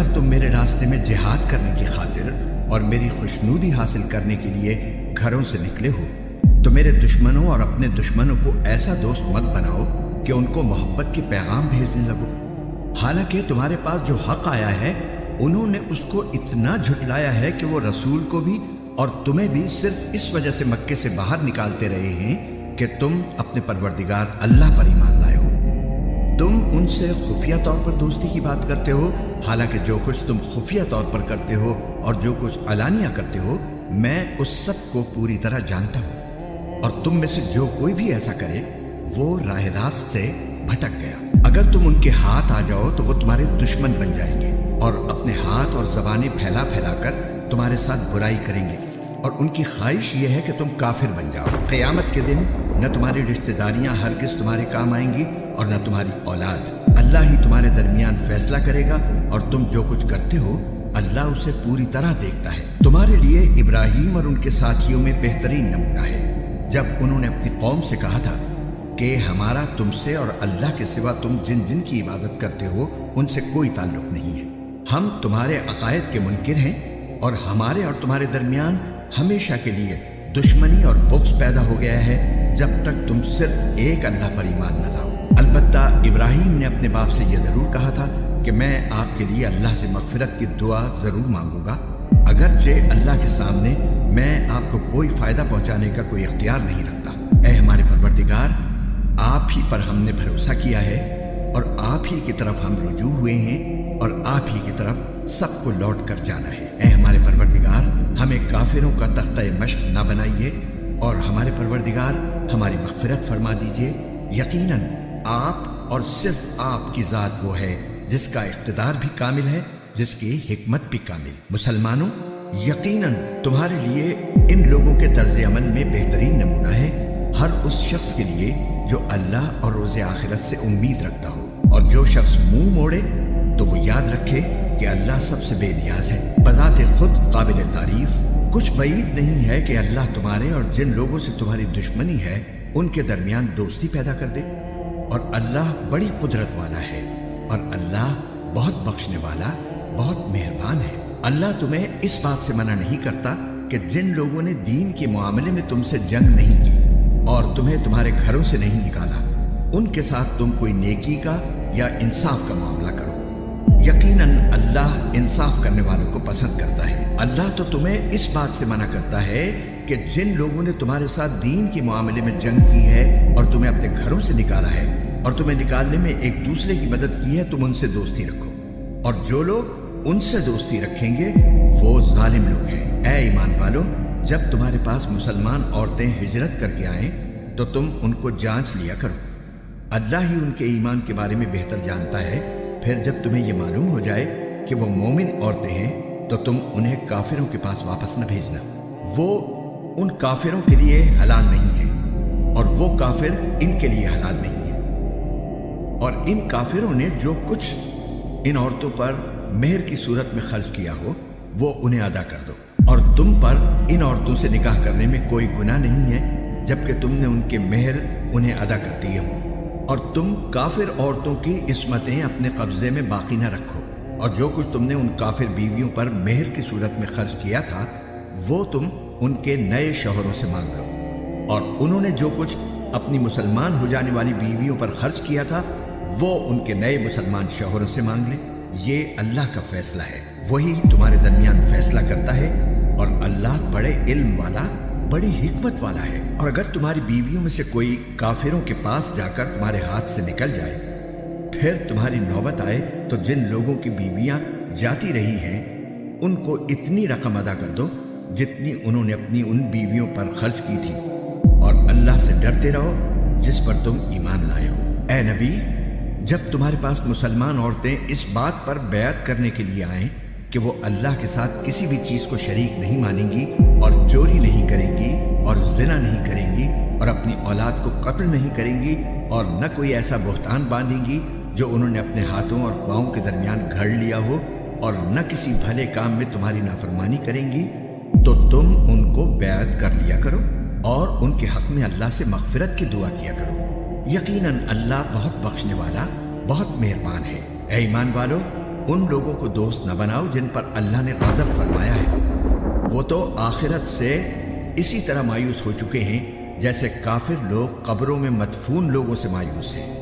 اگر تم میرے راستے میں جہاد کرنے کی خاطر اور میری خوشنودی حاصل کرنے کے لیے گھروں سے نکلے ہو تو میرے دشمنوں اور اپنے دشمنوں کو ایسا دوست مت بناؤ کہ ان کو محبت کے پیغام بھیجنے لگو، حالانکہ تمہارے پاس جو حق آیا ہے انہوں نے اس کو اتنا جھٹلایا ہے کہ وہ رسول کو بھی اور تمہیں بھی صرف اس وجہ سے مکے سے باہر نکالتے رہے ہیں کہ تم اپنے پروردگار اللہ پر ایمان لائے ہو۔ تم ان سے خفیہ طور پر دوستی کی بات کرتے ہو، حالانکہ جو کچھ تم خفیہ طور پر کرتے ہو اور جو کچھ علانیہ کرتے ہو میں اس سب کو پوری طرح جانتا ہوں، اور تم میں سے جو کوئی بھی ایسا کرے وہ راہ راست سے بھٹک گیا۔ اگر تم ان کے ہاتھ آ جاؤ تو وہ تمہارے دشمن بن جائیں گے اور اپنے ہاتھ اور زبانیں پھیلا پھیلا کر تمہارے ساتھ برائی کریں گے، اور ان کی خواہش یہ ہے کہ تم کافر بن جاؤ۔ قیامت کے دن نہ تمہاری رشتہ داریاں ہرگز تمہارے کام آئیں گی اور نہ تمہاری اولاد، اللہ ہی تمہارے درمیان فیصلہ کرے گا، اور تم جو کچھ کرتے ہو اللہ اسے پوری طرح دیکھتا ہے۔ تمہارے لیے ابراہیم اور ان کے ساتھیوں میں بہترین نمونہ ہے، جب انہوں نے اپنی قوم سے کہا تھا کہ ہمارا تم سے اور اللہ کے سوا تم جن جن کی عبادت کرتے ہو ان سے کوئی تعلق نہیں ہے، ہم تمہارے عقائد کے منکر ہیں، اور ہمارے اور تمہارے درمیان ہمیشہ کے لیے دشمنی اور بغض پیدا ہو گیا ہے جب تک تم صرف ایک اللہ پر ایمان نہ لاؤ۔ البتہ ابراہیم نے اپنے باپ سے یہ ضرور کہا تھا کہ میں آپ کے لیے اللہ سے مغفرت کی دعا ضرور مانگوں گا، اگرچہ اللہ کے سامنے میں آپ کو کوئی فائدہ پہنچانے کا کوئی اختیار نہیں رکھتا۔ اے ہمارے پروردگار، آپ ہی پر ہم نے بھروسہ کیا ہے اور آپ ہی کی طرف ہم رجوع ہوئے ہیں اور آپ ہی کی طرف سب کو لوٹ کر جانا ہے۔ اے ہمارے پروردگار، ہمیں کافروں کا تختہ مشق نہ بنائیے، اور ہمارے پروردگار ہماری مغفرت فرما دیجیے۔ یقیناً آپ اور صرف آپ کی ذات وہ ہے جس کا اقتدار بھی کامل ہے، جس کی حکمت بھی کامل۔ مسلمانوں، یقیناً تمہارے لیے ان لوگوں کے طرز عمل میں بہترین نمونہ ہے ہر اس شخص کے لیے جو اللہ اور روز آخرت سے امید رکھتا ہو، اور جو شخص منہ موڑے تو وہ یاد رکھے کہ اللہ سب سے بے نیاز ہے، بذات خود قابل تعریف۔ کچھ بعید نہیں ہے کہ اللہ تمہارے اور جن لوگوں سے تمہاری دشمنی ہے ان کے درمیان دوستی پیدا کر دے، اور اللہ بڑی قدرت والا ہے، اور اللہ بہت بخشنے والا، بہت مہربان ہے۔ اللہ تمہیں اس بات سے منع نہیں کرتا کہ جن لوگوں نے دین کے معاملے میں تم سے جنگ نہیں کی اور تمہیں تمہارے گھروں سے نہیں نکالا، ان کے ساتھ تم کوئی نیکی کا یا انصاف کا معاملہ کرو۔ یقیناً اللہ انصاف کرنے والوں کو پسند کرتا ہے۔ اللہ تو تمہیں اس بات سے منع کرتا ہے کہ جن لوگوں نے تمہارے ساتھ دین کے معاملے میں جنگ کی ہے اور تمہیں اپنے گھروں سے نکالا ہے اور تمہیں نکالنے میں ایک دوسرے کی مدد کی ہے، تم ان سے دوستی رکھو، اور جو لوگ ان سے دوستی رکھیں گے وہ ظالم لوگ ہیں۔ اے ایمان والو، جب تمہارے پاس مسلمان عورتیں ہجرت کر کے آئیں تو تم ان کو جانچ لیا کرو، اللہ ہی ان کے ایمان کے بارے میں بہتر جانتا ہے۔ پھر جب تمہیں یہ معلوم ہو جائے کہ وہ مومن عورتیں ہیں تو تم انہیں کافروں کے پاس واپس نہ بھیجنا، وہ ان کافروں کے لیے حلال نہیں ہے اور وہ کافر ان کے لیے حلال نہیں ہے، اور ان کافروں نے جو کچھ ان عورتوں پر مہر کی صورت میں خرچ کیا ہو وہ انہیں ادا کر دو، اور تم پر ان عورتوں سے نکاح کرنے میں کوئی گناہ نہیں ہے جبکہ تم نے ان کے مہر انہیں ادا کر دیے ہوں، اور تم کافر عورتوں کی عصمتیں اپنے قبضے میں باقی نہ رکھو، اور جو کچھ تم نے ان کافر بیویوں پر مہر کی صورت میں خرچ کیا تھا وہ تم ان کے نئے شوہروں سے مانگ لو، اور انہوں نے جو کچھ اپنی مسلمان ہو جانے والی بیویوں پر خرچ کیا تھا وہ ان کے نئے مسلمان شوہروں سے مانگ لیں۔ یہ اللہ کا فیصلہ ہے، وہی تمہارے درمیان فیصلہ کرتا ہے، اور اللہ بڑے علم والا، بڑی حکمت والا ہے۔ اور اگر تمہاری بیویوں میں سے کوئی کافروں کے پاس جا کر تمہارے ہاتھ سے نکل جائے، پھر تمہاری نوبت آئے تو جن لوگوں کی بیویاں جاتی رہی ہیں ان کو اتنی رقم ادا کر دو جتنی انہوں نے اپنی ان بیویوں پر خرچ کی تھی، اور اللہ سے ڈرتے رہو جس پر تم ایمان لائے ہو۔ اے نبی، جب تمہارے پاس مسلمان عورتیں اس بات پر بیعت کرنے کے لیے آئیں کہ وہ اللہ کے ساتھ کسی بھی چیز کو شریک نہیں مانیں گی اور چوری نہیں کریں گی اور زنا نہیں کریں گی اور اپنی اولاد کو قتل نہیں کریں گی اور نہ کوئی ایسا بہتان باندھیں گی جو انہوں نے اپنے ہاتھوں اور پاؤں کے درمیان گھڑ لیا ہو، اور نہ کسی بھلے کام میں تمہاری نافرمانی کریں گی، تو تم ان کو بیعت کر لیا کرو اور ان کے حق میں اللہ سے مغفرت کی دعا کیا کرو۔ یقیناً اللہ بہت بخشنے والا، بہت مہربان ہے۔ اے ایمان والو، ان لوگوں کو دوست نہ بناؤ جن پر اللہ نے غضب فرمایا ہے، وہ تو آخرت سے اسی طرح مایوس ہو چکے ہیں جیسے کافر لوگ قبروں میں مدفون لوگوں سے مایوس ہیں۔